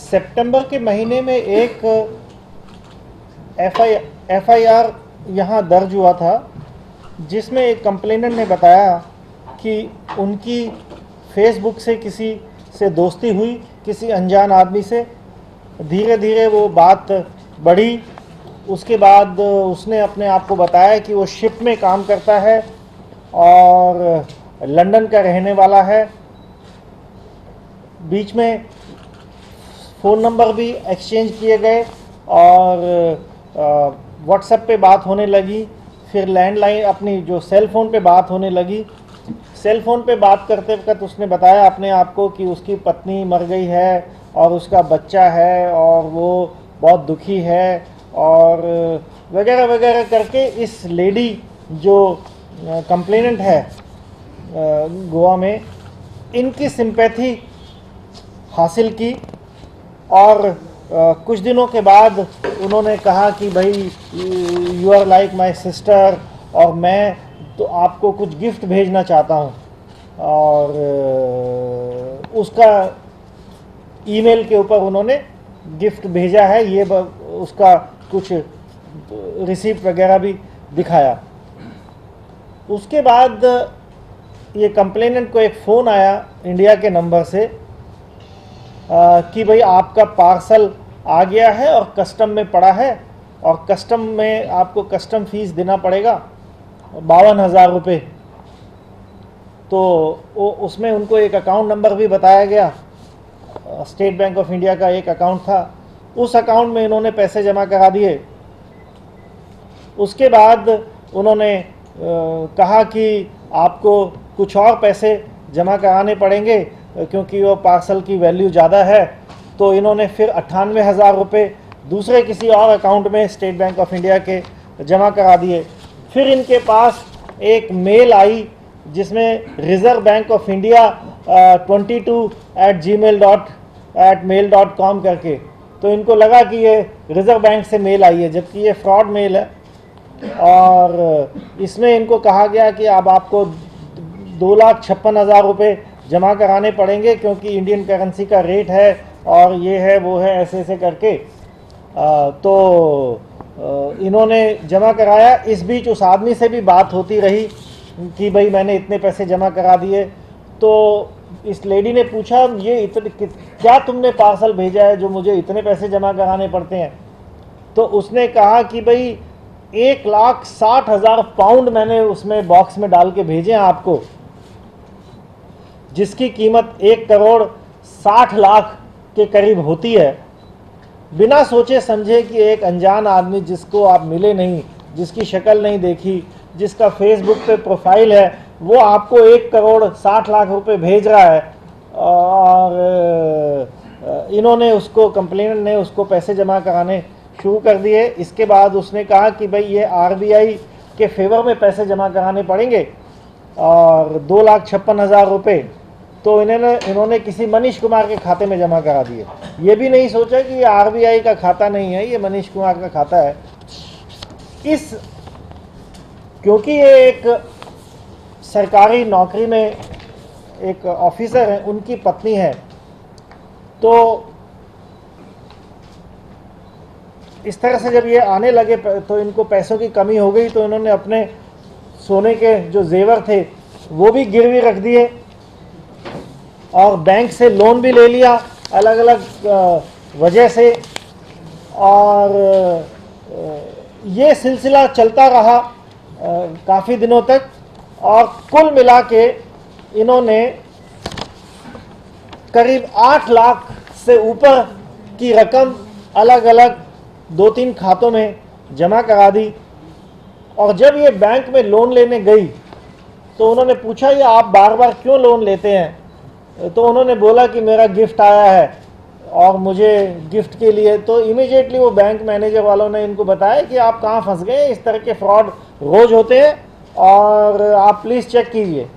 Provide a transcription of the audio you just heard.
सितंबर के महीने में एक एफआईआर यहाँ दर्ज हुआ था, जिसमें एक कंप्लेनेंट ने बताया कि उनकी फेसबुक से किसी से दोस्ती हुई, किसी अनजान आदमी से। धीरे धीरे वो बात बढ़ी। उसके बाद उसने अपने आप को बताया कि वो शिप में काम करता है और लंदन का रहने वाला है। बीच में फ़ोन नंबर भी एक्सचेंज किए गए और व्हाट्सएप पे बात होने लगी। फिर लैंडलाइन, अपनी जो सेल फ़ोन पे बात होने लगी। सेल फ़ोन पे बात करते वक्त उसने बताया अपने आप को कि उसकी पत्नी मर गई है और उसका बच्चा है और वो बहुत दुखी है और वगैरह वगैरह करके इस लेडी जो कंप्लेनेंट है गोवा में, इनकी सिंपैथी हासिल की। और कुछ दिनों के बाद उन्होंने कहा कि भाई you are like my sister और मैं तो आपको कुछ गिफ्ट भेजना चाहता हूँ। और उसका ईमेल के ऊपर उन्होंने गिफ्ट भेजा है, ये उसका कुछ रिसीप्ट वगैरह भी दिखाया। उसके बाद ये कंप्लेनेंट को एक फ़ोन आया इंडिया के नंबर से कि भाई आपका पार्सल आ गया है और कस्टम में पड़ा है और कस्टम में आपको कस्टम फ़ीस देना पड़ेगा 52,000 रुपये। तो उसमें उनको एक अकाउंट नंबर भी बताया गया। स्टेट बैंक ऑफ इंडिया का एक अकाउंट था, उस अकाउंट में इन्होंने पैसे जमा करा दिए। उसके बाद उन्होंने कहा कि आपको कुछ और पैसे जमा कराने पड़ेंगे क्योंकि वो पार्सल की वैल्यू ज़्यादा है। तो इन्होंने फिर 98,000 रुपये दूसरे किसी और अकाउंट में स्टेट बैंक ऑफ इंडिया के जमा करा दिए। फिर इनके पास एक मेल आई जिसमें reserve bank of India 22@gmail.com करके, तो इनको लगा कि ये रिज़र्व बैंक से मेल आई है, जबकि ये फ्रॉड मेल है। और इसमें इनको कहा गया कि अब आपको 2,56,000 रुपये जमा कराने पड़ेंगे क्योंकि इंडियन करेंसी का रेट है और ये है वो है, ऐसे ऐसे करके। तो इन्होंने जमा कराया। इस बीच उस आदमी से भी बात होती रही कि भाई मैंने इतने पैसे जमा करा दिए। तो इस लेडी ने पूछा ये इतने क्या तुमने पार्सल भेजा है जो मुझे इतने पैसे जमा कराने पड़ते हैं? तो उसने कहा कि भाई 1,60,000 पाउंड मैंने उसमें बॉक्स में डाल के भेजे हैं आपको, जिसकी कीमत 1,60,00,000 के करीब होती है। बिना सोचे समझे कि एक अनजान आदमी जिसको आप मिले नहीं, जिसकी शक्ल नहीं देखी, जिसका फेसबुक पे प्रोफाइल है, वो आपको 1,60,00,000 रुपये भेज रहा है। और इन्होंने उसको, कंप्लेनेंट ने उसको पैसे जमा कराने शुरू कर दिए। इसके बाद उसने कहा कि भाई ये आरबीआई के फेवर में पैसे जमा कराने पड़ेंगे और 2,56,000 रुपये तो इन्होंने किसी मनीष कुमार के खाते में जमा करा दिए। ये भी नहीं सोचा कि ये आरबीआई का खाता नहीं है, ये मनीष कुमार का खाता है। क्योंकि ये एक सरकारी नौकरी में एक ऑफिसर है, उनकी पत्नी है, तो इस तरह से जब ये आने लगे तो इनको पैसों की कमी हो गई। तो इन्होंने अपने सोने के जो जेवर थे वो भी गिरवी रख दिए और बैंक से लोन भी ले लिया अलग अलग वजह से। और ये सिलसिला चलता रहा काफ़ी दिनों तक और कुल मिला के इन्होंने करीब 8 लाख से ऊपर की रकम अलग अलग 2-3 खातों में जमा करा दी। और जब ये बैंक में लोन लेने गई तो उन्होंने पूछा ये आप बार बार क्यों लोन लेते हैं? तो उन्होंने बोला कि मेरा गिफ्ट आया है और मुझे गिफ्ट के लिए। तो इमीडिएटली वो बैंक मैनेजर वालों ने इनको बताया कि आप कहाँ फंस गए, इस तरह के फ्रॉड रोज़ होते हैं और आप प्लीज़ चेक कीजिए।